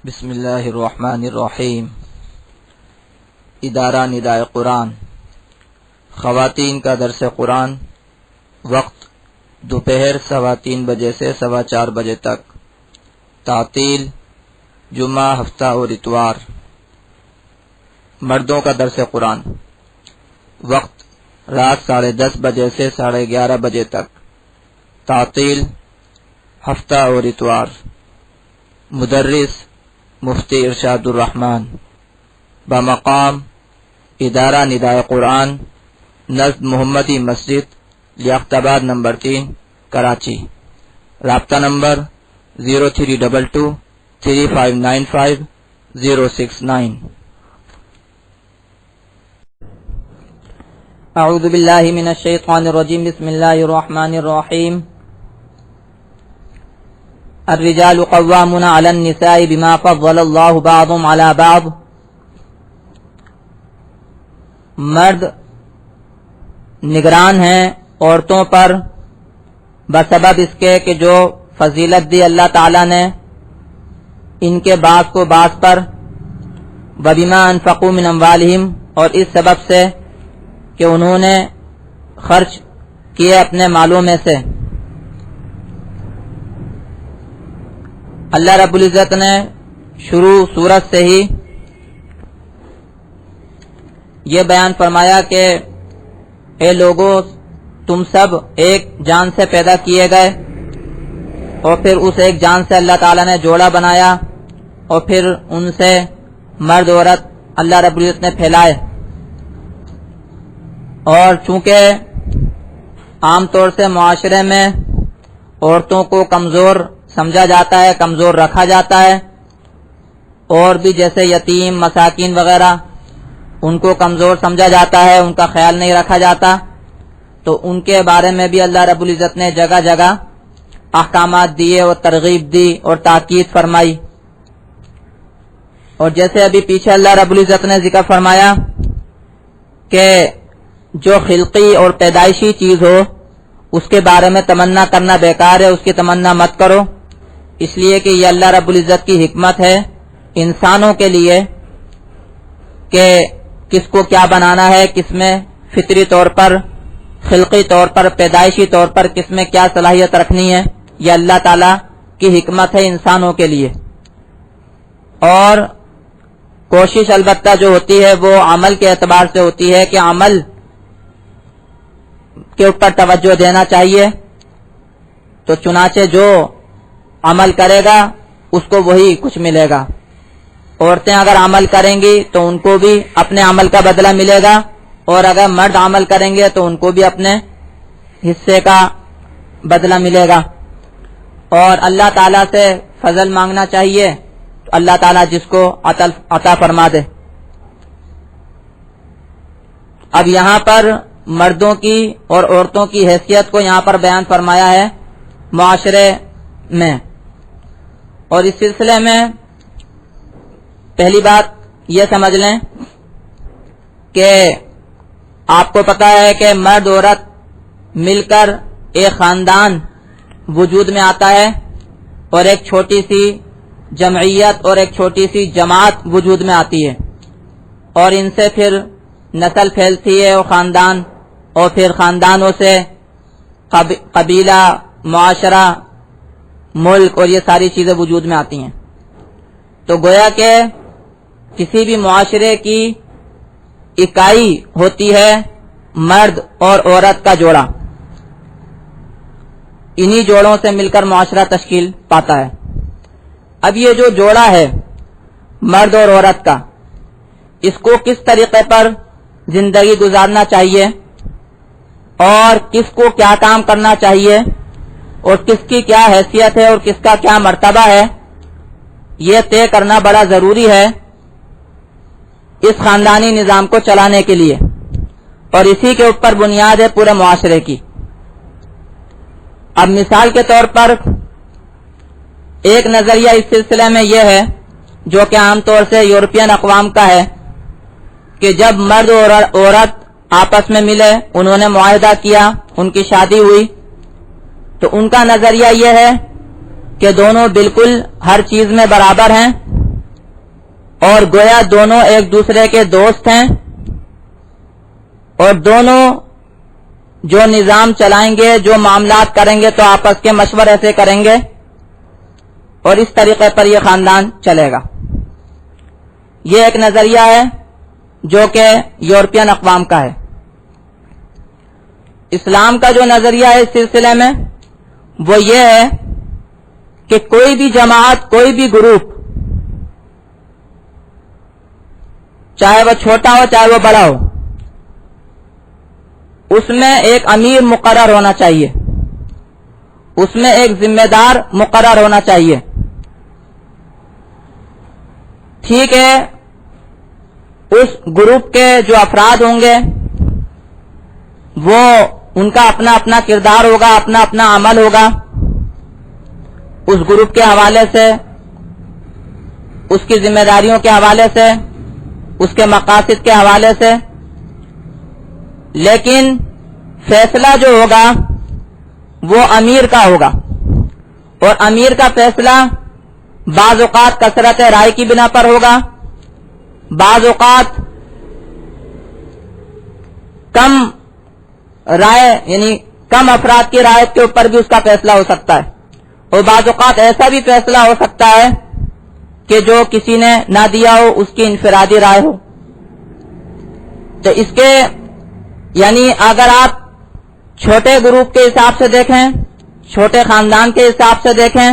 بسم اللہ الرحمن الرحیم۔ ادارہ ندائے قرآن، خواتین کا درس قرآن، وقت دوپہر 3:15 بجے سے 4:15 بجے تک، تعطیل جمعہ، ہفتہ اور اتوار۔ مردوں کا درس قرآن، وقت رات 10:30 بجے سے 11:30 بجے تک، تعطیل ہفتہ اور اتوار۔ مدرس مفتی ارشاد الرحمن، بمقام ادارہ ندائے قرآن، نزد محمدی مسجد، لیاقت نمبر 3، کراچی۔ رابطہ نمبر 0322359069۔ اعوذ باللہ من الشیطان الرجیم، بسم اللہ الرحمن الرحیم۔ الرجال قوامون علی النساء بما فضل اللہ بعضهم علی بعض۔ مرد نگران ہیں عورتوں پر بسبب اس کے کہ جو فضیلت دی اللہ تعالیٰ نے ان کے بعض کو بعض پر، وبما انفقوا من اموالہم، اور اس سبب سے کہ انہوں نے خرچ کیے اپنے مالوں میں سے۔ اللہ رب العزت نے شروع سورت سے ہی یہ بیان فرمایا کہ اے لوگو، تم سب ایک جان سے پیدا کیے گئے، اور پھر اس ایک جان سے اللہ تعالیٰ نے جوڑا بنایا، اور پھر ان سے مرد عورت اللہ رب العزت نے پھیلائے۔ اور چونکہ عام طور سے معاشرے میں عورتوں کو کمزور سمجھا جاتا ہے، کمزور رکھا جاتا ہے، اور بھی جیسے یتیم، مساکین وغیرہ، ان کو کمزور سمجھا جاتا ہے، ان کا خیال نہیں رکھا جاتا، تو ان کے بارے میں بھی اللہ رب العزت نے جگہ جگہ احکامات دیے اور ترغیب دی اور تاکید فرمائی۔ اور جیسے ابھی پیچھے اللہ رب العزت نے ذکر فرمایا کہ جو خلقی اور پیدائشی چیز ہو اس کے بارے میں تمنا کرنا بیکار ہے، اس کی تمنا مت کرو، اس لیے کہ یہ اللہ رب العزت کی حکمت ہے انسانوں کے لیے کہ کس کو کیا بنانا ہے، کس میں فطری طور پر، خلقی طور پر، پیدائشی طور پر کس میں کیا صلاحیت رکھنی ہے، یہ اللہ تعالیٰ کی حکمت ہے انسانوں کے لیے۔ اور کوشش البتہ جو ہوتی ہے وہ عمل کے اعتبار سے ہوتی ہے کہ عمل کے اوپر توجہ دینا چاہیے، تو چنانچہ جو عمل کرے گا اس کو وہی کچھ ملے گا۔ عورتیں اگر عمل کریں گی تو ان کو بھی اپنے عمل کا بدلہ ملے گا، اور اگر مرد عمل کریں گے تو ان کو بھی اپنے حصے کا بدلہ ملے گا۔ اور اللہ تعالیٰ سے فضل مانگنا چاہیے، تو اللہ تعالیٰ جس کو عطا فرما دے۔ اب یہاں پر مردوں کی اور عورتوں کی حیثیت کو یہاں پر بیان فرمایا ہے معاشرے میں، اور اس سلسلے میں پہلی بات یہ سمجھ لیں کہ آپ کو پتا ہے کہ مرد عورت مل کر ایک خاندان وجود میں آتا ہے، اور ایک چھوٹی سی جمعیت اور ایک چھوٹی سی جماعت وجود میں آتی ہے، اور ان سے پھر نسل پھیلتی ہے اور خاندان، اور پھر خاندانوں سے قبیلہ، معاشرہ، ملک، اور یہ ساری چیزیں وجود میں آتی ہیں۔ تو گویا کہ کسی بھی معاشرے کی اکائی ہوتی ہے مرد اور عورت کا جوڑا، انہی جوڑوں سے مل کر معاشرہ تشکیل پاتا ہے۔ اب یہ جو جوڑا ہے مرد اور عورت کا، اس کو کس طریقے پر زندگی گزارنا چاہیے، اور کس کو کیا کام کرنا چاہیے، اور کس کی کیا حیثیت ہے اور کس کا کیا مرتبہ ہے، یہ طے کرنا بڑا ضروری ہے اس خاندانی نظام کو چلانے کے لیے، اور اسی کے اوپر بنیاد ہے پورے معاشرے کی۔ اب مثال کے طور پر ایک نظریہ اس سلسلے میں یہ ہے، جو کہ عام طور سے یورپین اقوام کا ہے، کہ جب مرد اور عورت آپس میں ملے، انہوں نے معاہدہ کیا، ان کی شادی ہوئی، تو ان کا نظریہ یہ ہے کہ دونوں بالکل ہر چیز میں برابر ہیں، اور گویا دونوں ایک دوسرے کے دوست ہیں، اور دونوں جو نظام چلائیں گے، جو معاملات کریں گے تو آپس کے مشورے سے کریں گے، اور اس طریقے پر یہ خاندان چلے گا۔ یہ ایک نظریہ ہے جو کہ یورپین اقوام کا ہے۔ اسلام کا جو نظریہ ہے اس سلسلے میں وہ یہ ہے کہ کوئی بھی جماعت، کوئی بھی گروپ، چاہے وہ چھوٹا ہو چاہے وہ بڑا ہو، اس میں ایک امیر مقرر ہونا چاہیے، اس میں ایک ذمہ دار مقرر ہونا چاہیے۔ ٹھیک ہے، اس گروپ کے جو افراد ہوں گے وہ ان کا اپنا اپنا کردار ہوگا، اپنا اپنا عمل ہوگا، اس گروپ کے حوالے سے، اس کی ذمہ داریوں کے حوالے سے، اس کے مقاصد کے حوالے سے، لیکن فیصلہ جو ہوگا وہ امیر کا ہوگا، اور امیر کا فیصلہ بعض اوقات کثرت رائے کی بنا پر ہوگا، بعض اوقات کم رائے یعنی کم افراد کی رائے کے اوپر بھی اس کا فیصلہ ہو سکتا ہے، اور بعض اوقات ایسا بھی فیصلہ ہو سکتا ہے کہ جو کسی نے نہ دیا ہو، اس کی انفرادی رائے ہو۔ تو اس کے یعنی اگر آپ چھوٹے گروپ کے حساب سے دیکھیں، چھوٹے خاندان کے حساب سے دیکھیں،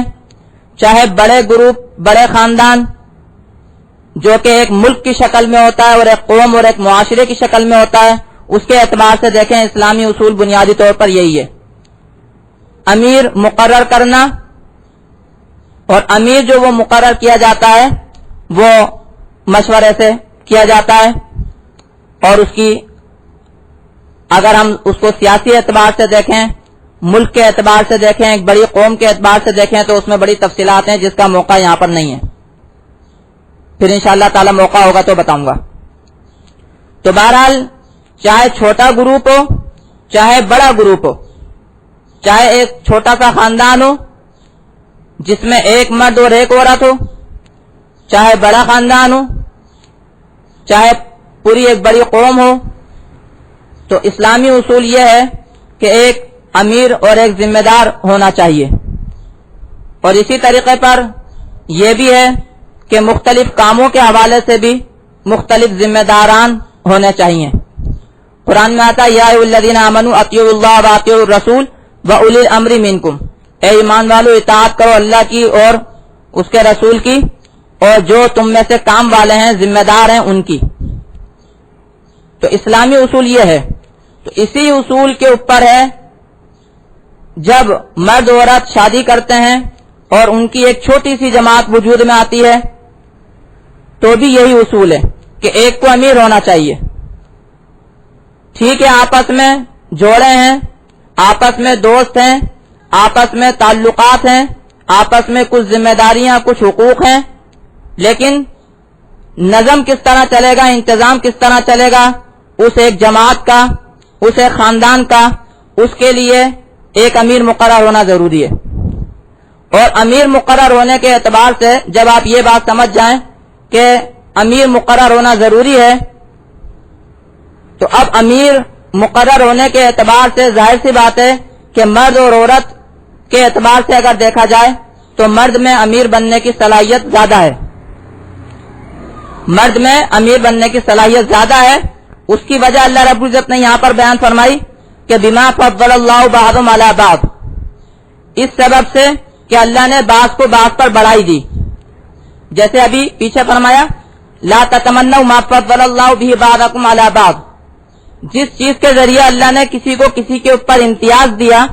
چاہے بڑے گروپ، بڑے خاندان جو کہ ایک ملک کی شکل میں ہوتا ہے اور ایک قوم اور ایک معاشرے کی شکل میں ہوتا ہے، اس کے اعتبار سے دیکھیں، اسلامی اصول بنیادی طور پر یہی ہے، امیر مقرر کرنا، اور امیر جو وہ مقرر کیا جاتا ہے وہ مشورے سے کیا جاتا ہے، اور اس کی اگر ہم اس کو سیاسی اعتبار سے دیکھیں، ملک کے اعتبار سے دیکھیں، ایک بڑی قوم کے اعتبار سے دیکھیں تو اس میں بڑی تفصیلات ہیں جس کا موقع یہاں پر نہیں ہے، پھر انشاءاللہ تعالی موقع ہوگا تو بتاؤں گا۔ تو بہرحال چاہے چھوٹا گروپ ہو چاہے بڑا گروپ ہو، چاہے ایک چھوٹا سا خاندان ہو جس میں ایک مرد اور ایک عورت ہو، چاہے بڑا خاندان ہو، چاہے پوری ایک بڑی قوم ہو، تو اسلامی اصول یہ ہے کہ ایک امیر اور ایک ذمہ دار ہونا چاہیے، اور اسی طریقے پر یہ بھی ہے کہ مختلف کاموں کے حوالے سے بھی مختلف ذمہ داران ہونے چاہیے۔ قرآن میں آتا ہے یا ایھا الذین آمنوا اطیعوا اللہ واطیعوا الرسول واولی الامر منکم، اے ایمان والو اطاعت کرو اللہ کی اور اس کے رسول کی، اور جو تم میں سے کام والے ہیں، ذمہ دار ہیں، ان کی۔ تو اسلامی اصول یہ ہے، تو اسی اصول کے اوپر ہے جب مرد و عورت شادی کرتے ہیں اور ان کی ایک چھوٹی سی جماعت وجود میں آتی ہے تو بھی یہی اصول ہے کہ ایک کو امیر ہونا چاہیے۔ ٹھیک ہے، آپس میں جوڑے ہیں، آپس میں دوست ہیں، آپس میں تعلقات ہیں، آپس میں کچھ ذمہ داریاں، کچھ حقوق ہیں، لیکن نظم کس طرح چلے گا، انتظام کس طرح چلے گا، اس ایک جماعت کا، اس ایک خاندان کا، اس کے لیے ایک امیر مقرر ہونا ضروری ہے۔ اور امیر مقرر ہونے کے اعتبار سے جب آپ یہ بات سمجھ جائیں کہ امیر مقرر ہونا ضروری ہے، تو اب امیر مقرر ہونے کے اعتبار سے ظاہر سی بات ہے کہ مرد اور عورت کے اعتبار سے اگر دیکھا جائے تو مرد میں امیر بننے کی صلاحیت زیادہ ہے، مرد میں امیر بننے کی صلاحیت زیادہ ہے۔ اس کی وجہ اللہ رب العزت نے یہاں پر بیان فرمائی کہ بما فضل اللہ بعضهم علی بعض، اس سبب سے کہ اللہ نے بعض کو بعض پر بڑھائی دی، جیسے ابھی پیچھے فرمایا لا تتمنوا ما فضل اللہ به بعضکم علی بعض، جس چیز کے ذریعے اللہ نے کسی کو کسی کے اوپر امتیاز دیا،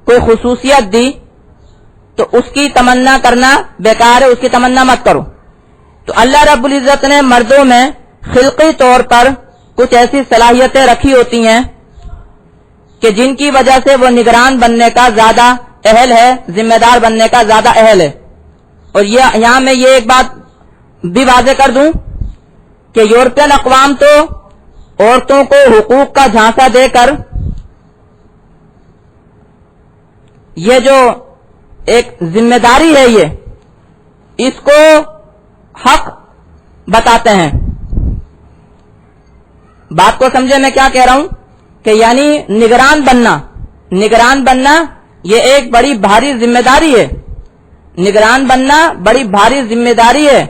کوئی خصوصیت دی، تو اس کی تمنا کرنا بیکار ہے، اس کی تمنا مت کرو۔ تو اللہ رب العزت نے مردوں میں خلقی طور پر کچھ ایسی صلاحیتیں رکھی ہوتی ہیں کہ جن کی وجہ سے وہ نگران بننے کا زیادہ اہل ہے، ذمہ دار بننے کا زیادہ اہل ہے۔ اور یہاں میں یہ ایک بات بھی واضح کر دوں کہ یورپین اقوام تو عورتوں کو حقوق کا جھانسا دے کر یہ جو ایک ذمہ داری ہے، یہ اس کو حق بتاتے ہیں. بات کو سمجھے میں کیا کہہ رہا ہوں کہ یعنی نگران بننا یہ ایک بڑی بھاری ذمہ داری ہے. نگران بننا بڑی بھاری ذمہ داری ہے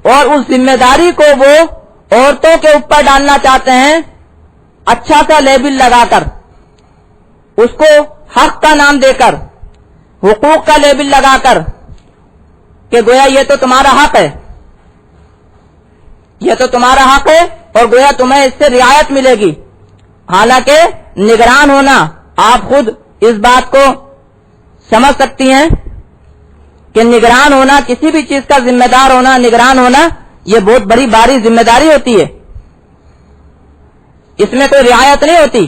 اور اس ذمہ داری کو وہ عورتوں کے اوپر ڈالنا چاہتے ہیں اچھا سا لیبل لگا کر, اس کو حق کا نام دے کر, حقوق کا لیبل لگا کر کہ گویا یہ تو تمہارا حق ہے, یہ تو تمہارا حق ہے اور گویا تمہیں اس سے رعایت ملے گی. حالانکہ نگران ہونا, آپ خود اس بات کو سمجھ سکتی ہیں کہ نگران ہونا, کسی بھی چیز کا ذمہ دار ہونا, نگران ہونا, یہ بہت بڑی بھاری ذمہ داری ہوتی ہے. اس میں کوئی رعایت نہیں ہوتی.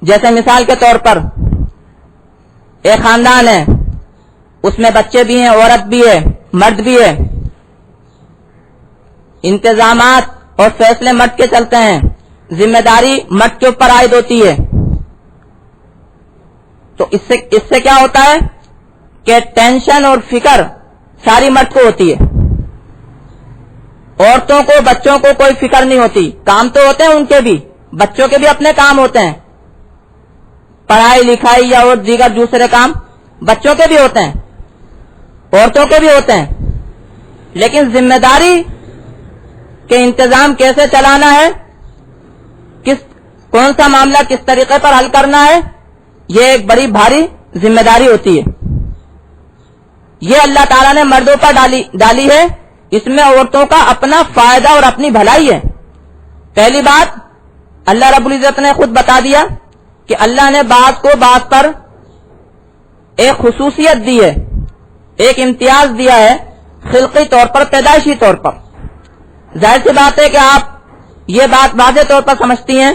جیسے مثال کے طور پر ایک خاندان ہے, اس میں بچے بھی ہیں, عورت بھی ہے, مرد بھی ہے, انتظامات اور فیصلے مرد کے چلتے ہیں, ذمہ داری مرد کے اوپر عائد ہوتی ہے. تو اس سے کیا ہوتا ہے کہ ٹینشن اور فکر ساری مرد کو ہوتی ہے. عورتوں کو, بچوں کو کوئی فکر نہیں ہوتی. کام تو ہوتے ہیں ان کے بھی, بچوں کے بھی اپنے کام ہوتے ہیں, پڑھائی لکھائی یا اور دیگر دوسرے کام بچوں کے بھی ہوتے ہیں, عورتوں کے بھی ہوتے ہیں. لیکن ذمہ داری کے انتظام کیسے چلانا ہے, کون سا معاملہ کس طریقے پر حل کرنا ہے, یہ ایک بڑی بھاری ذمہ داری ہوتی ہے. یہ اللہ تعالیٰ نے مردوں پر ڈالی ہے. اس میں عورتوں کا اپنا فائدہ اور اپنی بھلائی ہے. پہلی بات, اللہ رب العزت نے خود بتا دیا کہ اللہ نے بعض کو بعض پر ایک خصوصیت دی ہے, ایک امتیاز دیا ہے خلقی طور پر, پیدائشی طور پر. ظاہر سی بات ہے کہ آپ یہ بات واضح طور پر سمجھتی ہیں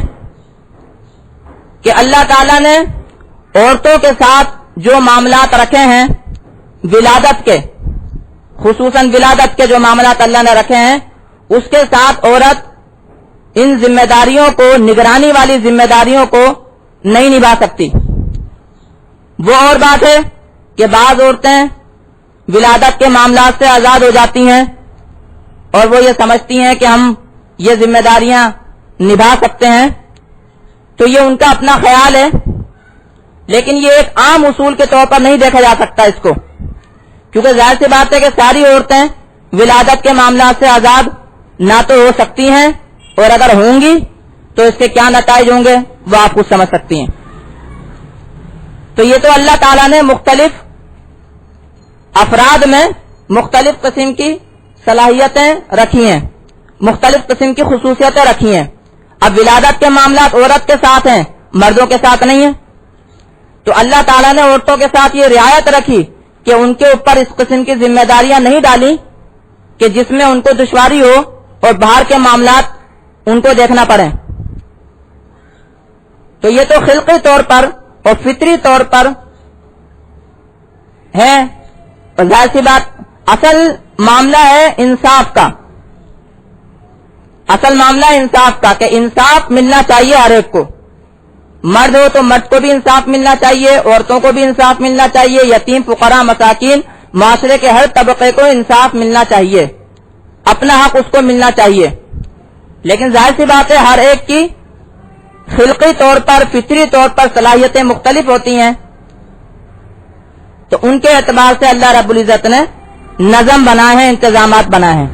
کہ اللہ تعالیٰ نے عورتوں کے ساتھ جو معاملات رکھے ہیں ولادت کے, خصوصاً ولادت کے جو معاملات اللہ نے رکھے ہیں, اس کے ساتھ عورت ان ذمہ داریوں کو, نگرانی والی ذمہ داریوں کو نہیں نبھا سکتی. وہ اور بات ہے کہ بعض عورتیں ولادت کے معاملات سے آزاد ہو جاتی ہیں اور وہ یہ سمجھتی ہیں کہ ہم یہ ذمہ داریاں نبھا سکتے ہیں, تو یہ ان کا اپنا خیال ہے. لیکن یہ ایک عام اصول کے طور پر نہیں دیکھا جا سکتا اس کو, کیونکہ ظاہر سی بات ہے کہ ساری عورتیں ولادت کے معاملات سے آزاد نہ تو ہو سکتی ہیں, اور اگر ہوں گی تو اس کے کیا نتائج ہوں گے وہ آپ خود سمجھ سکتی ہیں. تو یہ تو اللہ تعالیٰ نے مختلف افراد میں مختلف قسم کی صلاحیتیں رکھی ہیں, مختلف قسم کی خصوصیتیں رکھی ہیں. اب ولادت کے معاملات عورت کے ساتھ ہیں, مردوں کے ساتھ نہیں ہیں. تو اللہ تعالیٰ نے عورتوں کے ساتھ یہ رعایت رکھی کہ ان کے اوپر اس قسم کی ذمہ داریاں نہیں ڈالی کہ جس میں ان کو دشواری ہو اور باہر کے معاملات ان کو دیکھنا پڑے. تو یہ تو خلقی طور پر اور فطری طور پر ہے. ظاہر سی بات, اصل معاملہ ہے انصاف کا, اصل معاملہ انصاف کا, کہ انصاف ملنا چاہیے ہر ایک کو. مرد ہو تو مرد کو بھی انصاف ملنا چاہیے, عورتوں کو بھی انصاف ملنا چاہیے, یتیم فقراء مساکین معاشرے کے ہر طبقے کو انصاف ملنا چاہیے, اپنا حق اس کو ملنا چاہیے. لیکن ظاہر سی بات ہے ہر ایک کی خلقی طور پر, فطری طور پر صلاحیتیں مختلف ہوتی ہیں. تو ان کے اعتبار سے اللہ رب العزت نے نظم بنائے ہیں, انتظامات بنائے ہیں.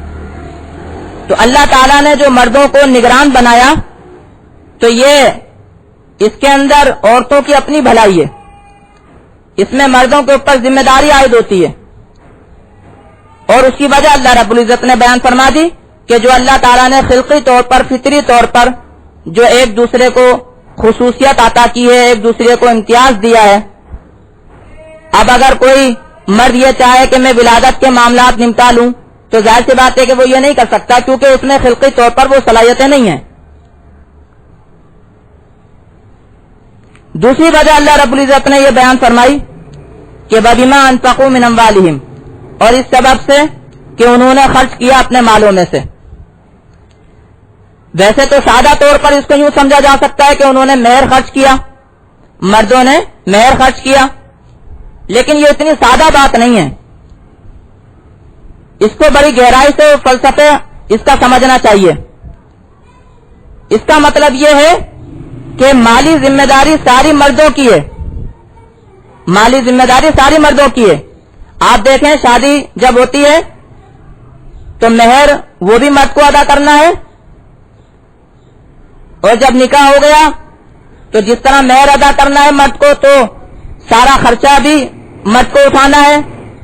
تو اللہ تعالیٰ نے جو مردوں کو نگران بنایا, تو یہ اس کے اندر عورتوں کی اپنی بھلائی ہے. اس میں مردوں کے اوپر ذمہ داری عائد ہوتی ہے, اور اس کی وجہ اللہ رب العزت نے بیان فرما دی کہ جو اللہ تعالیٰ نے خلقی طور پر, فطری طور پر جو ایک دوسرے کو خصوصیت عطا کی ہے, ایک دوسرے کو امتیاز دیا ہے. اب اگر کوئی مرد یہ چاہے کہ میں ولادت کے معاملات نمٹا لوں, تو ظاہر سی بات ہے کہ وہ یہ نہیں کر سکتا, کیونکہ اس میں خلقی طور پر وہ صلاحیتیں نہیں ہیں. دوسری وجہ اللہ رب العزت نے یہ بیان فرمائی کہ وَبِمَا أَنفَقُوا مِنْ أَمْوَالِهِمْ, اور اس سبب سے کہ انہوں نے خرچ کیا اپنے مالوں میں سے. ویسے تو سادہ طور پر اس کو یوں سمجھا جا سکتا ہے کہ انہوں نے مہر خرچ کیا, مردوں نے مہر خرچ کیا, لیکن یہ اتنی سادہ بات نہیں ہے. اس کو بڑی گہرائی سے فلسفے اس کا سمجھنا چاہیے. اس کا مطلب یہ ہے کہ مالی ذمہ داری ساری مردوں کی ہے. مالی ذمہ داری ساری مردوں کی ہے. آپ دیکھیں شادی جب ہوتی ہے تو مہر وہ بھی مرد کو ادا کرنا ہے, اور جب نکاح ہو گیا تو جس طرح مہر ادا کرنا ہے مرد کو, تو سارا خرچہ بھی مرد کو اٹھانا ہے,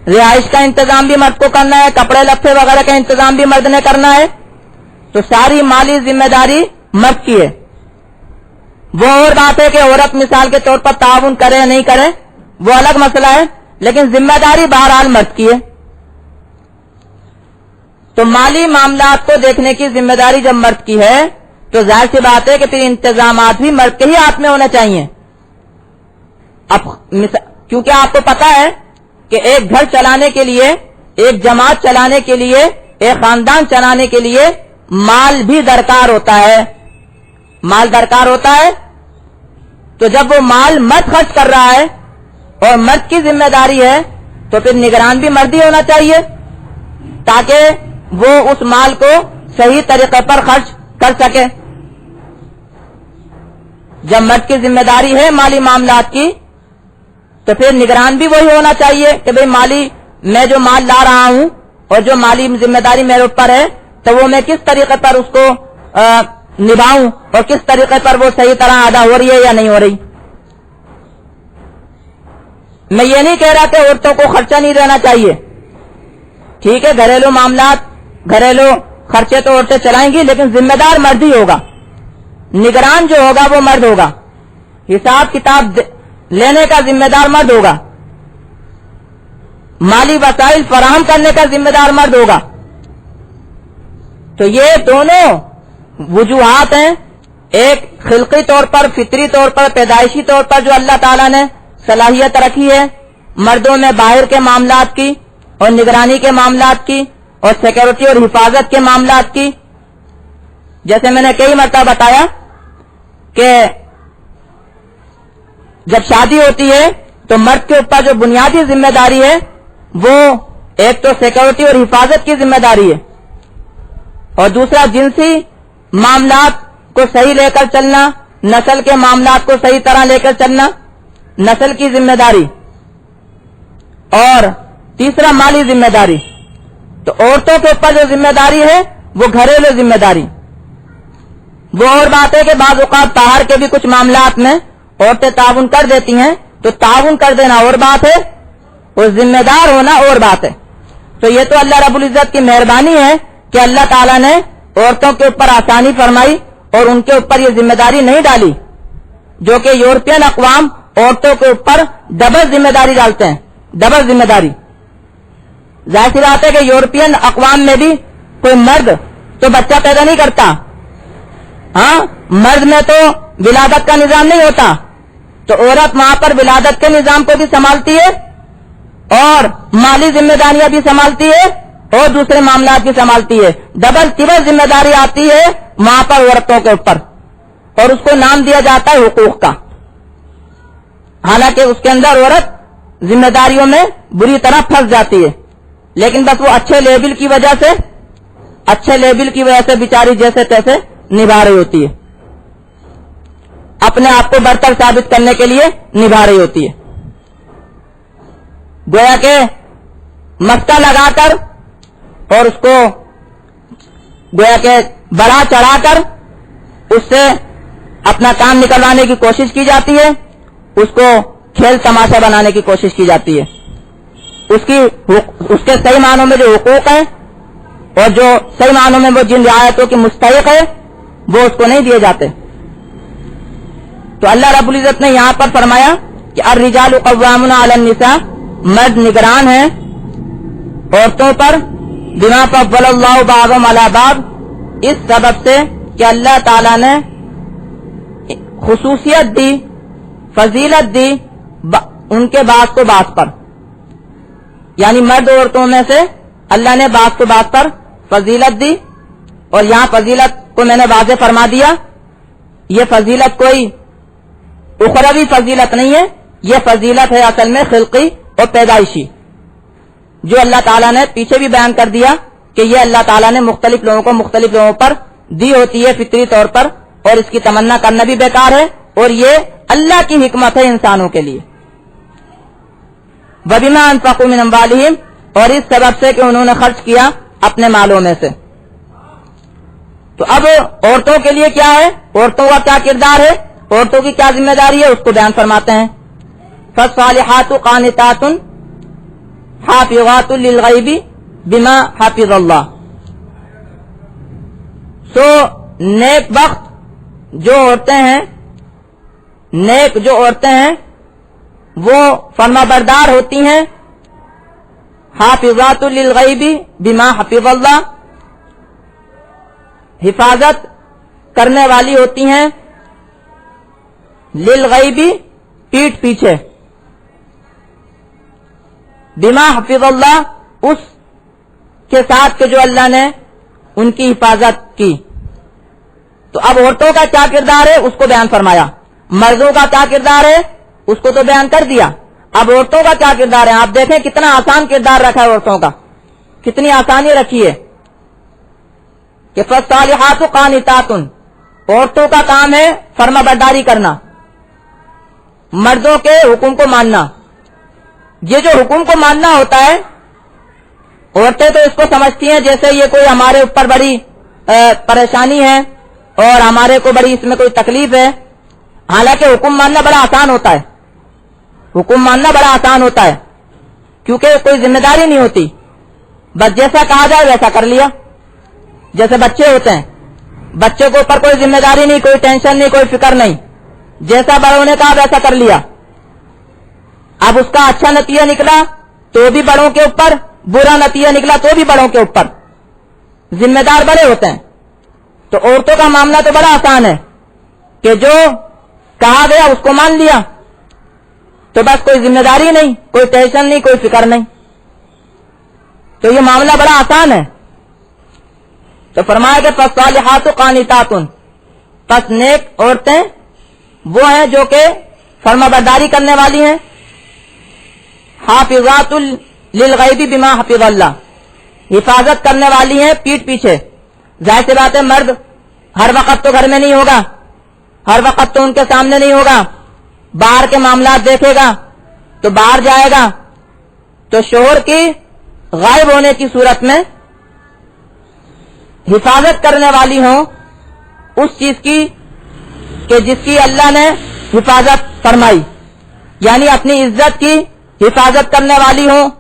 رہائش کا انتظام بھی مرد کو کرنا ہے, کپڑے لتے وغیرہ کا انتظام بھی مرد نے کرنا ہے. تو ساری مالی ذمہ داری مرد کی ہے. وہ اور بات ہے کہ عورت مثال کے طور پر تعاون کرے یا نہیں کرے, وہ الگ مسئلہ ہے, لیکن ذمہ داری بہرحال مرد کی ہے. تو مالی معاملات کو دیکھنے کی ذمہ داری جب مرد کی ہے تو ظاہر سی بات ہے کہ پھر انتظامات بھی مرد کے ہی ہاتھ میں ہونے چاہیے. اب کیونکہ آپ کو پتا ہے کہ ایک گھر چلانے کے لیے, ایک جماعت چلانے کے لیے, ایک خاندان چلانے کے لیے مال بھی درکار ہوتا ہے. مال درکار ہوتا ہے. تو جب وہ مال مرد خرچ کر رہا ہے اور مرد کی ذمہ داری ہے تو پھر نگران بھی مرد ہی ہونا چاہیے, تاکہ وہ اس مال کو صحیح طریقے پر خرچ کر سکے. جب مرد کی ذمہ داری ہے مالی معاملات کی تو پھر نگران بھی وہی ہونا چاہیے کہ بھئی مالی میں جو مال لا رہا ہوں اور جو مالی ذمہ داری میرے اوپر ہے تو وہ میں کس طریقے پر اس کو نبھاؤں اور کس طریقے پر وہ صحیح طرح ادا ہو رہی ہے یا نہیں ہو رہی. میں یہ نہیں کہہ رہا کہ عورتوں کو خرچہ نہیں دینا چاہیے, ٹھیک ہے, گھریلو معاملات, گھریلو خرچے تو عورتیں چلائیں گی, لیکن ذمہ دار مرد ہی ہوگا. نگران جو ہوگا وہ مرد ہوگا, حساب کتاب لینے کا ذمہ دار مرد ہوگا, مالی وسائل فراہم کرنے کا ذمہ دار مرد ہوگا. تو یہ دونوں وجوہات ہیں, ایک خلقی طور پر, فطری طور پر, پیدائشی طور پر جو اللہ تعالیٰ نے صلاحیت رکھی ہے مردوں میں باہر کے معاملات کی اور نگرانی کے معاملات کی اور سیکورٹی اور حفاظت کے معاملات کی. جیسے میں نے کئی مرتبہ بتایا کہ جب شادی ہوتی ہے تو مرد کے اوپر جو بنیادی ذمہ داری ہے وہ ایک تو سیکورٹی اور حفاظت کی ذمہ داری ہے, اور دوسرا جنسی معاملات کو صحیح لے کر چلنا, نسل کے معاملات کو صحیح طرح لے کر چلنا, نسل کی ذمہ داری, اور تیسرا مالی ذمہ داری. تو عورتوں کے اوپر جو ذمہ داری ہے وہ گھریلو ذمہ داری. وہ اور بات ہے کہ بعض اوقات باہر کے بھی کچھ معاملات میں عورتیں تعاون کر دیتی ہیں, تو تعاون کر دینا اور بات ہے, اور ذمہ دار ہونا اور بات ہے. تو یہ تو اللہ رب العزت کی مہربانی ہے کہ اللہ تعالیٰ نے عورتوں کے اوپر آسانی فرمائی اور ان کے اوپر یہ ذمہ داری نہیں ڈالی, جو کہ یورپین اقوام عورتوں کے اوپر ڈبل ذمہ داری ڈالتے ہیں, ڈبل ذمہ داری. ظاہر سی بات ہے کہ یورپین اقوام میں بھی کوئی مرد تو بچہ پیدا نہیں کرتا, ہاں, مرد میں تو ولادت کا نظام نہیں ہوتا, تو عورت وہاں پر ولادت کے نظام کو بھی سنبھالتی ہے اور مالی ذمہ داریاں بھی سنبھالتی ہے اور دوسرے معاملات بھی سنبھالتی ہے. ڈبل ٹربل ذمہ داری آتی ہے وہاں پر عورتوں کے اوپر, اور اس کو نام دیا جاتا ہے حقوق کا. حالانکہ اس کے اندر عورت ذمہ داریوں میں بری طرح پھنس جاتی ہے, لیکن بس وہ اچھے لیبل کی وجہ سے بیچاری جیسے تیسے نبھا رہی ہوتی ہے, اپنے آپ کو برتر ثابت کرنے کے لیے نبھا رہی ہوتی ہے. گویا کہ مسکا لگا کر اور اس کو گویا کہ بڑا چڑھا کر اس سے اپنا کام نکلوانے کی کوشش کی جاتی ہے, اس کو کھیل تماشا بنانے کی کوشش کی جاتی ہے. اس کے صحیح معنوں میں جو حقوق ہیں اور جو صحیح معنوں میں وہ جن رعایتوں کی مستحق ہے وہ اس کو نہیں دیے جاتے. تو اللہ رب العزت نے یہاں پر فرمایا کہ الرجال قوامون علی النساء, مرد نگران ہیں عورتوں پر, بما فضل اللہ بعضهم علی بعض, اس سبب سے کہ اللہ تعالیٰ نے خصوصیت دی, فضیلت دی ان کے بعض کو بعض پر, یعنی مرد عورتوں میں سے اللہ نے بعض کو بعض پر فضیلت دی. اور یہاں فضیلت کو میں نے واضح فرما دیا, یہ فضیلت کوئی اخروی فضیلت نہیں ہے, یہ فضیلت ہے اصل میں خلقی اور پیدائشی. جو اللہ تعالیٰ نے پیچھے بھی بیان کر دیا کہ یہ اللہ تعالیٰ نے مختلف لوگوں کو مختلف لوگوں پر دی ہوتی ہے فطری طور پر، اور اس کی تمنا کرنا بھی بیکار ہے، اور یہ اللہ کی حکمت ہے انسانوں کے لیے. وَبِمَا أَنفَقُوا مِنْ أَمْوَالِهِمْ، اور اس سبب سے کہ انہوں نے خرچ کیا اپنے مالوں میں سے. تو اب عورتوں کے لیے کیا ہے، عورتوں کا کیا کردار ہے، عورتوں کی کیا ذمہ داری ہے، اس کو بیان فرماتے ہیں. فَالصَّالِحَاتُ قَانِتَاتٌ حَافِظَاتٌ لِلْغَيْبِ بِمَا حَفِظَ اللَّهُ. سو نیک بخت جو عورتیں ہیں، نیک جو عورتیں ہیں وہ فرما بردار ہوتی ہیں. حافظات للغیب بما حفظ اللہ، حفاظت کرنے والی ہوتی ہیں للغیب پیٹھ پیچھے، بما حفظ اللہ اس کے ساتھ کہ جو اللہ نے ان کی حفاظت کی. تو اب عورتوں کا کیا کردار ہے اس کو بیان فرمایا، مردوں کا کیا کردار ہے اس کو تو بیان کر دیا. اب عورتوں کا کیا کردار ہے، آپ دیکھیں کتنا آسان کردار رکھا ہے عورتوں کا، کتنی آسانی رکھی ہے کہ فالصالحات قانتات، عورتوں کا کام ہے فرما برداری کرنا، مردوں کے حکم کو ماننا. یہ جو حکم کو ماننا ہوتا ہے، عورتیں تو اس کو سمجھتی ہیں جیسے یہ کوئی ہمارے اوپر بڑی پریشانی ہے اور ہمارے کو بڑی اس میں کوئی تکلیف ہے. حالانکہ حکم ماننا بڑا آسان ہوتا ہے، حکم ماننا بڑا آسان ہوتا ہے، کیونکہ کوئی ذمہ داری نہیں ہوتی، بس جیسا کہا جائے ویسا کر لیا. جیسے بچے ہوتے ہیں، بچے کو اوپر کوئی ذمہ داری نہیں، کوئی ٹینشن نہیں، کوئی فکر نہیں، جیسا بڑوں نے کہا ویسا کر لیا. اب اس کا اچھا نتیجہ نکلا تو بھی بڑوں کے اوپر، برا نتیجہ نکلا تو بھی بڑوں کے اوپر، ذمہ دار بڑے ہوتے ہیں. تو عورتوں کا معاملہ تو بڑا آسان ہے کہ جو کہا گیا اس کو مان لیا، تو بس کوئی ذمہ داری نہیں، کوئی ٹینشن نہیں، کوئی فکر نہیں. تو یہ معاملہ بڑا آسان ہے. تو فرمایا کہ فالصالحات قانتات، پس نیک عورتیں وہ ہیں جو کہ فرما برداری کرنے والی ہیں. حافظات للغیب بما حفظ اللہ، حفاظت کرنے والی ہیں پیٹھ پیچھے. ظاہر سی بات ہے مرد ہر وقت تو گھر میں نہیں ہوگا، ہر وقت تو ان کے سامنے نہیں ہوگا، باہر کے معاملات دیکھے گا تو باہر جائے گا. تو شوہر کی غائب ہونے کی صورت میں حفاظت کرنے والی ہوں اس چیز کی کہ جس کی اللہ نے حفاظت فرمائی، یعنی اپنی عزت کی حفاظت کرنے والی ہوں،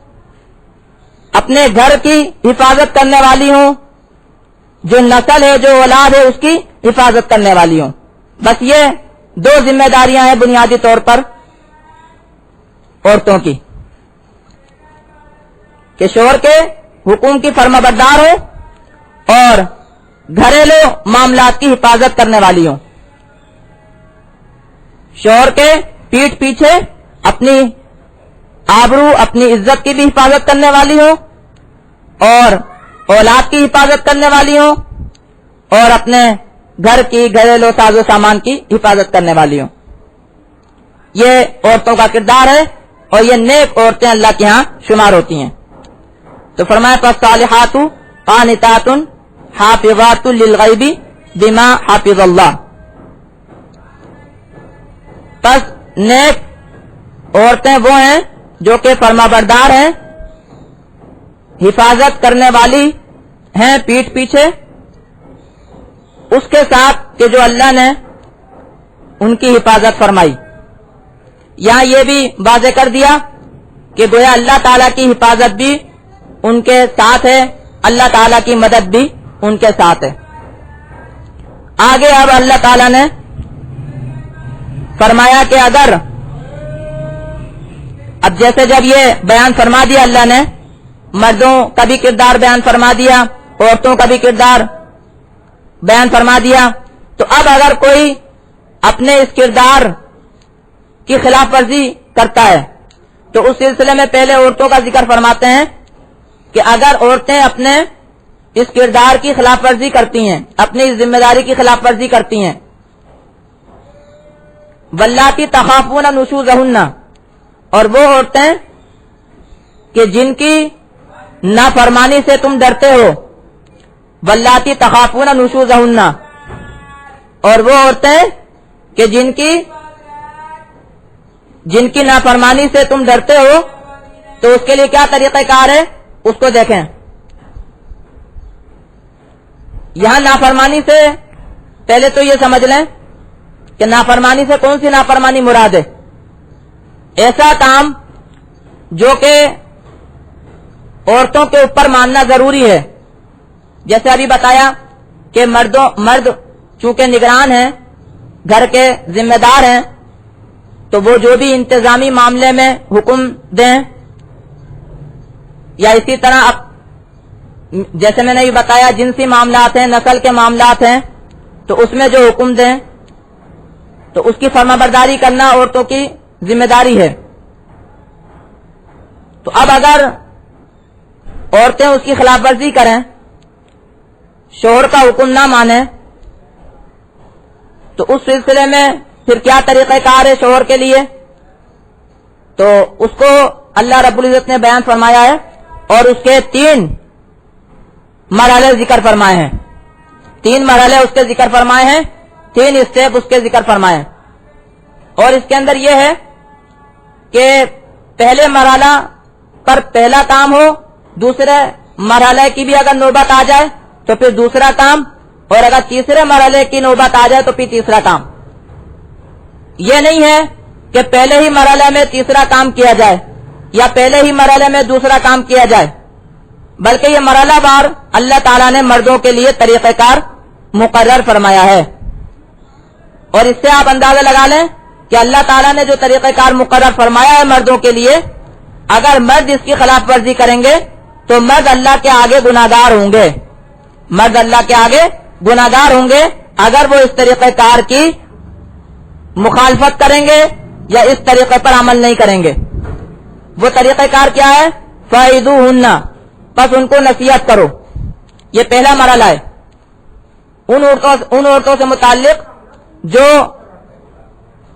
اپنے گھر کی حفاظت کرنے والی ہوں، جو نسل ہے جو اولاد ہے اس کی حفاظت کرنے والی ہوں. بس یہ دو ذمہ داریاں ہیں بنیادی طور پر عورتوں کی، کہ شوہر کے حکم کی فرما بردار ہو اور گھریلو معاملات کی حفاظت کرنے والی ہوں. شوہر کے پیٹھ پیچھے اپنی آبرو، اپنی عزت کی بھی حفاظت کرنے والی ہوں، اور اولاد کی حفاظت کرنے والی ہوں، اور اپنے گھر کی گھریلو ساز و سامان کی حفاظت کرنے والی ہوں. یہ عورتوں کا کردار ہے اور یہ نیک عورتیں اللہ کے ہاں شمار ہوتی ہیں. تو فرمایا فالصالحات قانتات حافظات للغیب بما حفظ اللہ. پس نیک عورتیں وہ ہیں جو کہ فرما بردار ہیں، حفاظت کرنے والی ہیں پیٹھ پیچھے اس کے ساتھ کہ جو اللہ نے ان کی حفاظت فرمائی. یہاں یہ بھی واضح کر دیا کہ گویا اللہ تعالیٰ کی حفاظت بھی ان کے ساتھ ہے، اللہ تعالیٰ کی مدد بھی ان کے ساتھ ہے. آگے اب اللہ تعالیٰ نے فرمایا کہ اگر اب جیسے جب یہ بیان فرما دیا اللہ نے، مردوں کا بھی کردار بیان فرما دیا، عورتوں کا بھی کردار بیان فرما دیا، تو اب اگر کوئی اپنے اس کردار کی خلاف ورزی کرتا ہے تو اس سلسلے میں پہلے عورتوں کا ذکر فرماتے ہیں کہ اگر عورتیں اپنے اس کردار کی خلاف ورزی کرتی ہیں، اپنی اس ذمہ داری کی خلاف ورزی کرتی ہیں، واللاتی تخافون نشوزہن، اور وہ عورتیں کہ جن کی نافرمانی سے تم ڈرتے ہو، واللاتی تخافون نشوزہن، اور وہ عورتیں کہ جن کی نافرمانی سے تم ڈرتے ہو، تو اس کے لیے کیا طریقہ کار ہے اس کو دیکھیں. یہاں نافرمانی سے پہلے تو یہ سمجھ لیں کہ نافرمانی سے کون سی نافرمانی مراد ہے. ایسا کام جو کہ عورتوں کے اوپر ماننا ضروری ہے، جیسے ابھی بتایا کہ مرد چونکہ نگران ہیں، گھر کے ذمہ دار ہیں، تو وہ جو بھی انتظامی معاملے میں حکم دیں، یا اسی طرح جیسے میں نے یہ بتایا جنسی معاملات ہیں، نسل کے معاملات ہیں، تو اس میں جو حکم دیں تو اس کی فرما برداری کرنا عورتوں کی ذمہ داری ہے. تو اب اگر عورتیں اس کی خلاف ورزی کریں، شوہر کا حکم نہ مانیں، تو اس سلسلے میں پھر کیا طریقہ کار ہے شوہر کے لیے؟ تو اس کو اللہ رب العزت نے بیان فرمایا ہے اور اس کے 3 مرحلے ذکر فرمائے ہیں. 3 مرحلے اس کے ذکر فرمائے ہیں، 3 اسٹیپ اس کے ذکر فرمائے ہیں. اور اس کے اندر یہ ہے کہ پہلے مرحلہ پر پہلا کام ہو، دوسرے مرحلے کی بھی اگر نوبت آ جائے تو پھر دوسرا کام، اور اگر تیسرے مرحلے کی نوبت آ جائے تو پھر تیسرا کام. یہ نہیں ہے کہ پہلے ہی مرحلے میں تیسرا کام کیا جائے یا پہلے ہی مرحلے میں دوسرا کام کیا جائے، بلکہ یہ مرحلہ وار اللہ تعالیٰ نے مردوں کے لیے طریقہ کار مقرر فرمایا ہے. اور اس سے آپ اندازہ لگا لیں کہ اللہ تعالیٰ نے جو طریقہ کار مقرر فرمایا ہے مردوں کے لیے، اگر مرد اس کی خلاف ورزی کریں گے تو مرد اللہ کے آگے گناہگار ہوں گے. مرد اللہ کے آگے گناہگار ہوں گے اگر وہ اس طریقہ کار کی مخالفت کریں گے یا اس طریقے پر عمل نہیں کریں گے. وہ طریقہ کار کیا ہے؟ فَعِذُوهُنَّ، بس ان کو نصیحت کرو. یہ پہلا مرحلہ ہے. ان عورتوں سے متعلق جو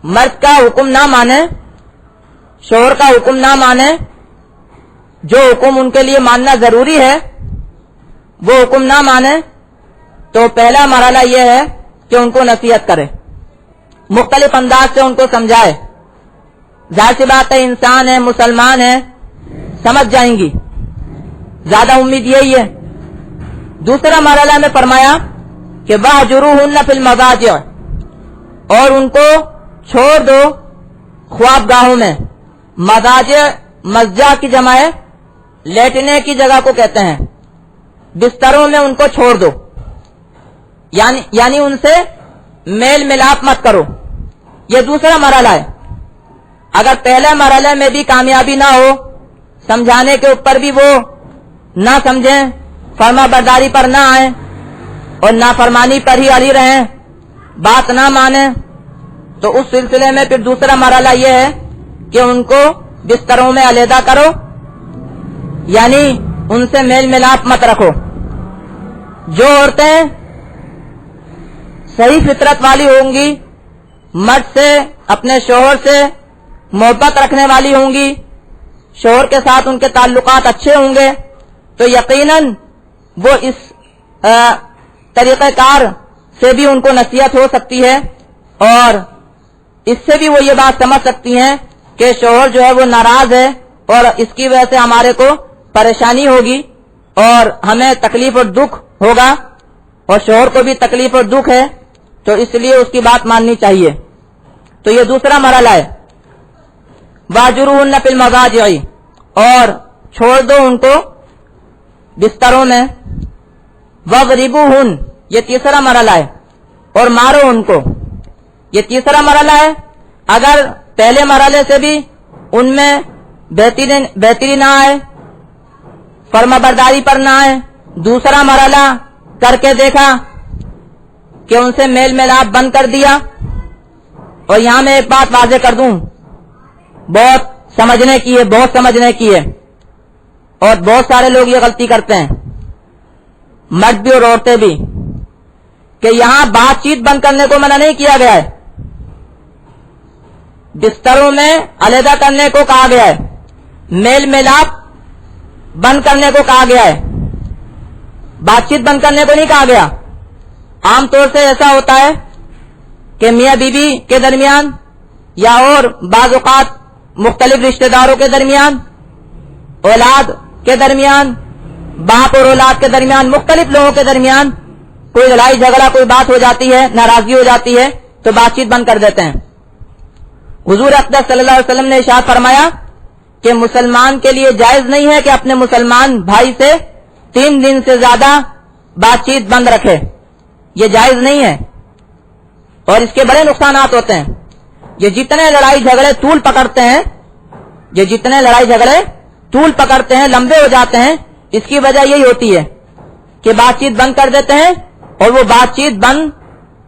مرد کا حکم نہ مانے، شوہر کا حکم نہ مانے، جو حکم ان کے لیے ماننا ضروری ہے وہ حکم نہ مانے، تو پہلا مرحلہ یہ ہے کہ ان کو نصیحت کرے، مختلف انداز سے ان کو سمجھائے. ظاہر سی بات ہے انسان ہے، مسلمان ہے، سمجھ جائیں گی، زیادہ امید یہی ہے. دوسرا مرحلہ میں فرمایا کہ وَاهْجُرُوهُنَّ فِي الْمَضَاجِعِ، اور ان کو چھوڑ دو خواب گاہوں میں. مضاجع مضجع کی جمع ہے، لیٹنے کی جگہ کو کہتے ہیں. بستروں میں ان کو چھوڑ دو، یعنی ان سے میل ملاپ مت کرو. یہ دوسرا مرحلہ ہے. اگر پہلے مرحلے میں بھی کامیابی نہ ہو، سمجھانے کے اوپر بھی وہ نہ سمجھیں، فرما برداری پر نہ آئیں اور نافرمانی پر ہی اڑی رہیں، بات نہ مانیں، تو اس سلسلے میں پھر دوسرا مرحلہ یہ ہے کہ ان کو بستروں میں علیحدہ کرو، یعنی ان سے میل ملاپ مت رکھو. جو عورتیں صحیح فطرت والی ہوں گی، مرد سے، اپنے شوہر سے محبت رکھنے والی ہوں گی، شوہر کے ساتھ ان کے تعلقات اچھے ہوں گے، تو یقیناً وہ اس طریقہ کار سے بھی ان کو نصیحت ہو سکتی ہے، اور اس سے بھی وہ یہ بات سمجھ سکتی ہیں کہ شوہر جو ہے وہ ناراض ہے اور اس کی وجہ سے ہمارے کو پریشانی ہوگی اور ہمیں تکلیف اور دکھ ہوگا، اور شوہر کو بھی تکلیف اور دکھ ہے، تو اس لیے اس کی بات ماننی چاہیے. تو یہ دوسرا مرحلہ ہے. وَاهْجُرُوهُنَّ فِي الْمَضَاجِعِ، اور چھوڑ دو ان کو بستروں میں. وَاضْرِبُوهُنَّ، یہ تیسرا مرحلہ ہے، اور مارو ان کو. یہ تیسرا مرحلہ ہے. اگر پہلے مرحلے سے بھی ان میں بہتری نہ آئے، فرما برداری پر نہ آئے، دوسرا مرحلہ کر کے دیکھا کہ ان سے میل ملاپ بند کر دیا. اور یہاں میں ایک بات واضح کر دوں، بہت سمجھنے کی ہے، اور بہت سارے لوگ یہ غلطی کرتے ہیں، مرد بھی اور عورتیں بھی، کہ یہاں بات چیت بند کرنے کو منع نہیں کیا گیا ہے، بستروں میں علیحدہ کرنے کو کہا گیا ہے. میل ملاپ بند کرنے کو کہا گیا ہے، بات چیت بند کرنے کو نہیں کہا گیا۔ عام طور سے ایسا ہوتا ہے کہ میاں بیوی کے درمیان یا اور بعض اوقات مختلف رشتہ داروں کے درمیان، اولاد کے درمیان، باپ اور اولاد کے درمیان، مختلف لوگوں کے درمیان کوئی لڑائی جھگڑا، کوئی بات ہو جاتی ہے، ناراضگی ہو جاتی ہے تو بات چیت بند کر دیتے ہیں۔ حضور اقدس صلی اللہ علیہ وسلم نے ارشاد فرمایا کہ مسلمان کے لیے جائز نہیں ہے کہ اپنے مسلمان بھائی سے 3 دن سے زیادہ بات چیت بند رکھے، یہ جائز نہیں ہے، اور اس کے بڑے نقصانات ہوتے ہیں۔ یہ جتنے لڑائی جھگڑے طول پکڑتے ہیں، لمبے ہو جاتے ہیں، اس کی وجہ یہی ہوتی ہے کہ بات چیت بند کر دیتے ہیں، اور وہ بات چیت بند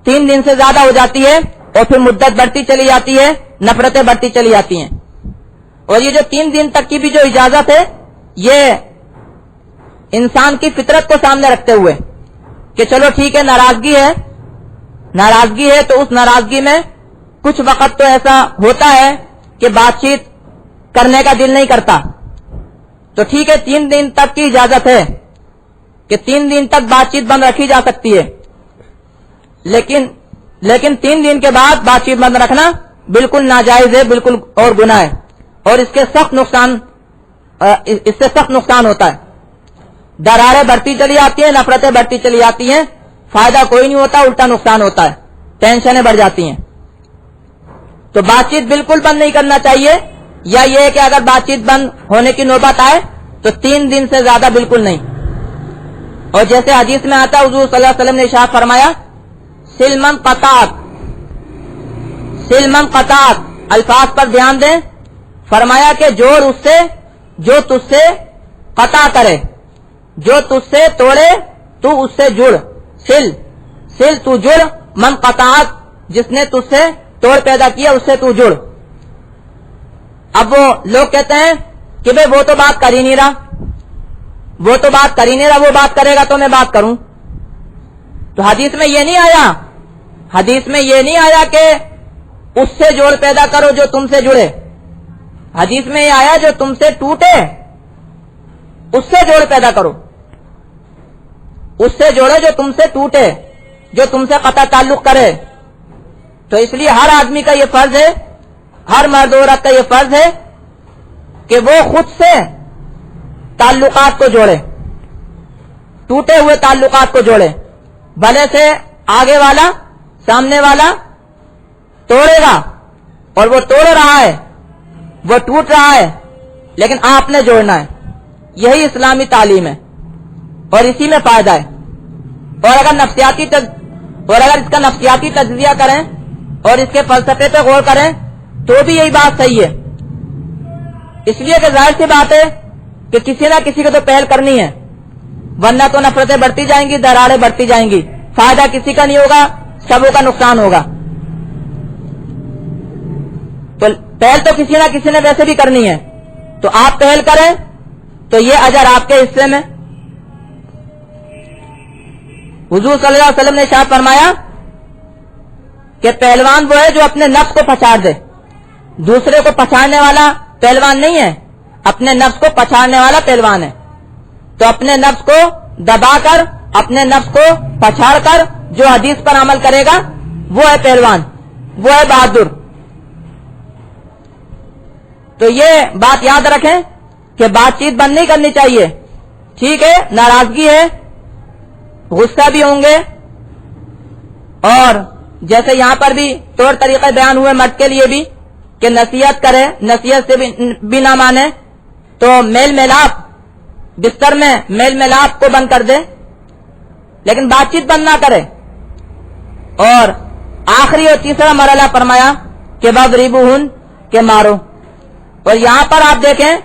3 دن سے زیادہ ہو جاتی ہے، اور پھر مدت بڑھتی چلی جاتی ہے، نفرتیں بڑھتی چلی جاتی ہیں۔ اور یہ جو 3 دن تک کی بھی جو اجازت ہے، یہ انسان کی فطرت کو سامنے رکھتے ہوئے کہ چلو ٹھیک ہے، ناراضگی ہے تو اس ناراضگی میں کچھ وقت تو ایسا ہوتا ہے کہ بات چیت کرنے کا دل نہیں کرتا، تو ٹھیک ہے 3 دن تک کی اجازت ہے کہ 3 دن تک بات چیت بند رکھی جا سکتی ہے، لیکن 3 دن کے بعد بات چیت بند رکھنا بالکل ناجائز ہے، بالکل اور گناہ ہے، اور اس سے سخت نقصان ہوتا ہے۔ دراریں بڑھتی چلی جاتی ہیں، نفرتیں بڑھتی چلی جاتی ہیں، فائدہ کوئی نہیں ہوتا، الٹا نقصان ہوتا ہے، ٹینشنیں بڑھ جاتی ہیں۔ تو بات چیت بالکل بند نہیں کرنا چاہیے، یا یہ ہے کہ اگر بات چیت بند ہونے کی نوبت آئے تو 3 دن سے زیادہ بالکل نہیں۔ اور جیسے حدیث میں آتا ہے، حضور صلی اللہ علیہ وسلم نے ارشاد فرمایا سلمن قطعت، الفاظ پر دھیان دیں، فرمایا کہ جوڑ اس سے جو تجھ سے قطع کرے، جو تجھ سے توڑے تو اس سے جڑ، سل تو جڑ، من قطعت جس نے تجھ سے توڑ پیدا کیا اس سے تو جڑ۔ اب وہ لوگ کہتے ہیں کہ بھئی وہ تو بات کر ہی نہیں رہا، وہ بات کرے گا تو میں بات کروں۔ تو حدیث میں یہ نہیں آیا کہ اس سے جوڑ پیدا کرو جو تم سے جڑے، حدیث میں یہ آیا جو تم سے ٹوٹے اس سے جوڑ پیدا کرو، اس سے جوڑے جو تم سے ٹوٹے، جو تم سے قطع تعلق کرے۔ تو اس لیے ہر آدمی کا یہ فرض ہے، ہر مرد عورت کا یہ فرض ہے کہ وہ خود سے تعلقات کو جوڑے، ٹوٹے ہوئے تعلقات کو جوڑے، بھلے سے آگے والا سامنے والا توڑے گا اور وہ توڑ رہا ہے، وہ ٹوٹ رہا ہے، لیکن آپ نے جوڑنا ہے۔ یہی اسلامی تعلیم ہے اور اسی میں فائدہ ہے۔ اور اگر اس کا نفسیاتی تجزیہ کریں اور اس کے فلسفے پہ غور کریں تو بھی یہی بات صحیح ہے، اس لیے کہ ظاہر سی بات ہے کہ کسی نہ کسی کو تو پہل کرنی ہے، ورنہ تو نفرتیں بڑھتی جائیں گی، دراریں بڑھتی جائیں گی، فائدہ کسی کا نہیں ہوگا، سبوں کا نقصان ہوگا۔ تو پہل تو کسی نہ کسی نے ویسے بھی کرنی ہے، تو آپ پہل کریں تو یہ اجر آپ کے حصے میں۔ حضور صلی اللہ علیہ وسلم نے ارشاد فرمایا کہ پہلوان وہ ہے جو اپنے نفس کو پچھاڑ دے، دوسرے کو پچھاڑنے والا پہلوان نہیں ہے، اپنے نفس کو پچھاڑنے والا پہلوان ہے۔ تو اپنے نفس کو دبا کر، اپنے نفس کو پچھاڑ کر جو حدیث پر عمل کرے گا وہ ہے پہلوان، وہ ہے بہادر۔ تو یہ بات یاد رکھیں کہ بات چیت بند نہیں کرنی چاہیے، ٹھیک ہے، ناراضگی ہے، غصہ بھی ہوں گے، اور جیسے یہاں پر بھی طور طریقے بیان ہوئے مرد کے لیے بھی کہ نصیحت کرے، نصیحت سے بھی نہ مانے تو میل ملاپ، بستر میں میل ملاپ کو بند کر دے، لیکن بات چیت بند نہ کرے۔ اور آخری اور تیسرا مرحلہ فرمایا کہ وَاضْرِبُوهُنَّ کہ مارو۔ اور یہاں پر آپ دیکھیں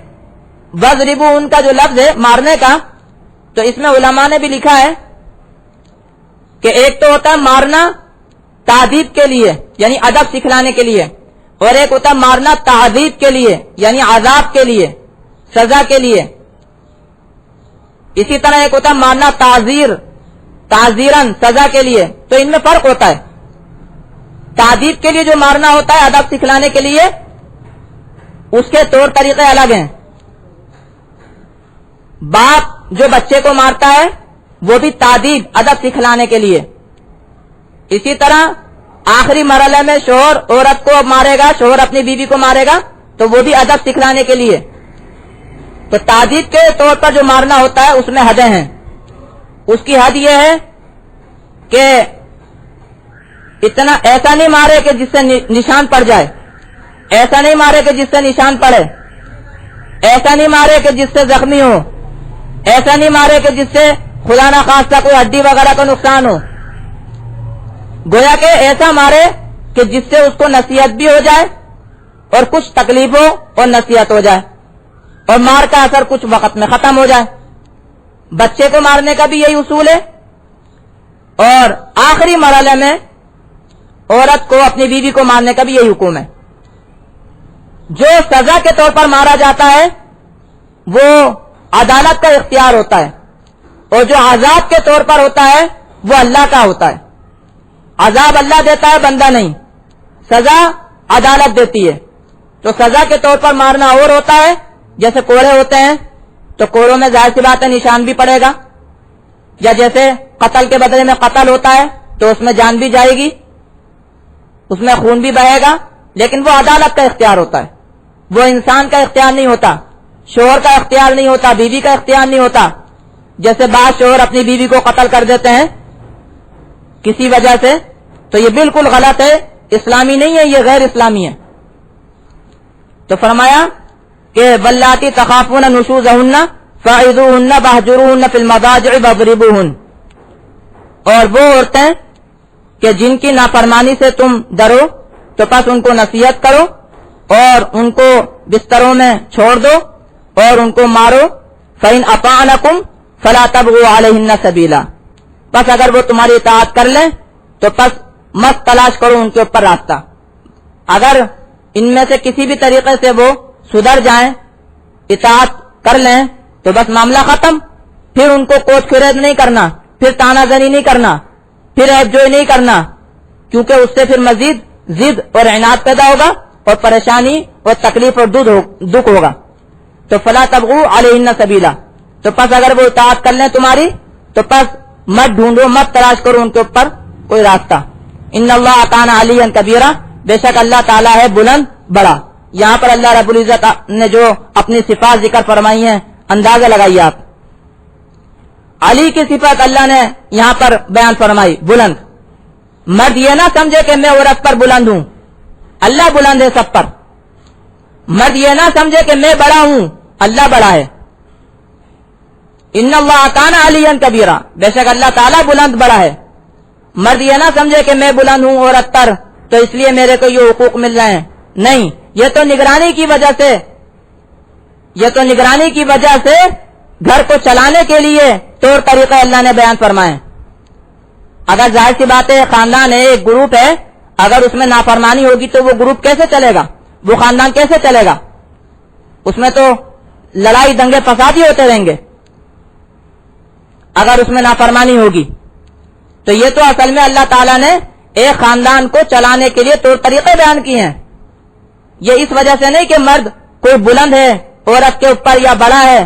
وَاضْرِبُوهُنَّ کا جو لفظ ہے مارنے کا، تو اس میں علماء نے بھی لکھا ہے کہ ایک تو ہوتا ہے مارنا تعذیب کے لیے یعنی ادب سکھلانے کے لیے، اور ایک ہوتا ہے مارنا تعذیب کے لیے یعنی عذاب کے لیے، سزا کے لیے۔ اسی طرح ایک ہوتا ہے مارنا تعزیرن سزا کے لیے، تو ان میں فرق ہوتا ہے۔ تعذیب کے لیے جو مارنا ہوتا ہے ادب سکھلانے کے لیے، اس کے طور طریقے الگ ہیں، باپ جو بچے کو مارتا ہے وہ بھی تادیب ادب سکھلانے کے لیے. اسی طرح آخری مرحلے میں شوہر عورت کو مارے گا, شوہر اپنی بیوی کو مارے گا تو وہ بھی ادب سکھلانے کے لیے. تو تادیب کے طور پر جو مارنا ہوتا ہے اس میں حدیں ہیں. اس کی حد یہ ہے کہ اتنا ایسا نہیں مارے کہ جس سے نشان پڑ جائے, ایسا نہیں مارے کہ جس سے نشان پڑے, ایسا نہیں مارے کہ جس سے زخمی ہو, ایسا نہیں مارے کہ جس سے خدا نہ خواستہ کوئی ہڈی وغیرہ کا نقصان ہو. گویا کہ ایسا مارے کہ جس سے اس کو نصیحت بھی ہو جائے اور کچھ تکلیف ہو اور نصیحت ہو جائے اور مار کا اثر کچھ وقت میں ختم ہو جائے. بچے کو مارنے کا بھی یہی اصول ہے. اور آخری مرحلے میں عورت کو اپنی بیوی کو مارنے کا بھی یہی حکم ہے. جو سزا کے طور پر مارا جاتا ہے وہ عدالت کا اختیار ہوتا ہے, اور جو عذاب کے طور پر ہوتا ہے وہ اللہ کا ہوتا ہے. عذاب اللہ دیتا ہے, بندہ نہیں. سزا عدالت دیتی ہے. تو سزا کے طور پر مارنا اور ہوتا ہے, جیسے کوڑے ہوتے ہیں تو کوڑوں میں ظاہر سی بات ہے نشان بھی پڑے گا, یا جیسے قتل کے بدلے میں قتل ہوتا ہے تو اس میں جان بھی جائے گی, اس میں خون بھی بہے گا, لیکن وہ عدالت کا اختیار ہوتا ہے, وہ انسان کا اختیار نہیں ہوتا, شوہر کا اختیار نہیں ہوتا, بیوی کا اختیار نہیں ہوتا. جیسے بعض شوہر اپنی بیوی کو قتل کر دیتے ہیں کسی وجہ سے, تو یہ بالکل غلط ہے, اسلامی نہیں ہے, یہ غیر اسلامی ہے. تو فرمایا کہ واللاتی تخافون نشوزہن فعظوہن واہجروہن فی المضاجع واضربوہن, اور وہ عورتیں کہ جن کی نافرمانی سے تم ڈرو تو پس ان کو نصیحت کرو اور ان کو بستروں میں چھوڑ دو اور ان کو مارو. فإن اطعنکم فلا تبغوا علیہن سبیلا, بس اگر وہ تمہاری اطاعت کر لیں تو پس مت تلاش کرو ان کے اوپر راستہ. اگر ان میں سے کسی بھی طریقے سے وہ سدھر جائیں, اطاعت کر لیں تو بس معاملہ ختم. پھر ان کو کوچ خرید نہیں کرنا, پھر تانا زنی نہیں کرنا, پھر عیب جوئی نہیں کرنا, کیونکہ اس سے پھر مزید ضد اور عناد پیدا ہوگا اور پریشانی اور تکلیف اور دکھ ہوگا. تو فلا تبغوا علیہن سبیلا, تو پس اگر وہ اطاعت کر لیں تمہاری تو پس مت ڈھونڈو, مت تلاش کرو ان کے اوپر کوئی راستہ. ان اللہ کان علیا کبیرہ, بے شک اللہ تعالیٰ ہے بلند بڑا. یہاں پر اللہ رب العزت نے جو اپنی صفات ذکر فرمائی ہیں اندازہ لگائیے آپ. علی کی صفت اللہ نے یہاں پر بیان فرمائی بلند. مرد یہ نہ سمجھے کہ میں عورت پر بلند ہوں, اللہ بلند ہے سب پر. مرد یہ نہ سمجھے کہ میں بڑا ہوں, اللہ بڑا ہے. ان اللہ کان علیا کبیرہ, بے شک اللہ تعالیٰ بلند بڑا ہے. مرد یہ نہ سمجھے کہ میں بلند ہوں عورت پر تو اس لیے میرے کو یہ حقوق مل رہے ہیں. نہیں, یہ تو نگرانی کی وجہ سے, یہ تو نگرانی کی وجہ سے گھر کو چلانے کے لیے طور طریقہ اللہ نے بیان فرمائے. اگر ظاہر سی بات ہے خاندان ہے, ایک گروپ ہے, اگر اس میں نافرمانی ہوگی تو وہ گروپ کیسے چلے گا, وہ خاندان کیسے چلے گا؟ اس میں تو لڑائی دنگے فساد ہی ہوتے رہیں گے اگر اس میں نافرمانی ہوگی. تو یہ تو اصل میں اللہ تعالیٰ نے ایک خاندان کو چلانے کے لیے طور طریقے بیان کیے ہیں. یہ اس وجہ سے نہیں کہ مرد کوئی بلند ہے عورت کے اوپر یا بڑا ہے,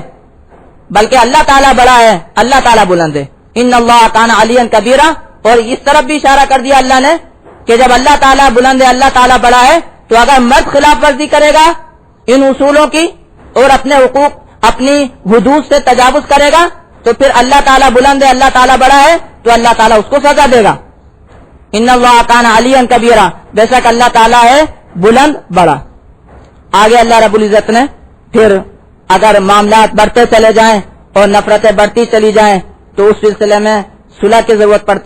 بلکہ اللہ تعالیٰ بڑا ہے, اللہ تعالیٰ بلند ہے. ان اللہ کان علیا کبیرہ, اور اس طرف بھی اشارہ کر دیا اللہ نے کہ جب اللہ تعالیٰ بلند ہے, اللہ تعالیٰ بڑا ہے, تو اگر مرد خلاف ورزی کرے گا ان اصولوں کی اور اپنے حقوق, اپنی حدود سے تجاوز کرے گا تو پھر اللہ تعالیٰ بلند ہے, اللہ تعالیٰ بڑا ہے, تو اللہ تعالیٰ اس کو سزا دے گا. ان اللہ کان علیا کبیرہ, بے شک اللہ تعالیٰ ہے بلند بڑا. آگے اللہ رب العزت نے پھر اگر معاملات بڑھتے چلے جائیں اور نفرتیں بڑھتی چلی جائیں تو اس سلسلے میں صلح کی ضرورت پڑتی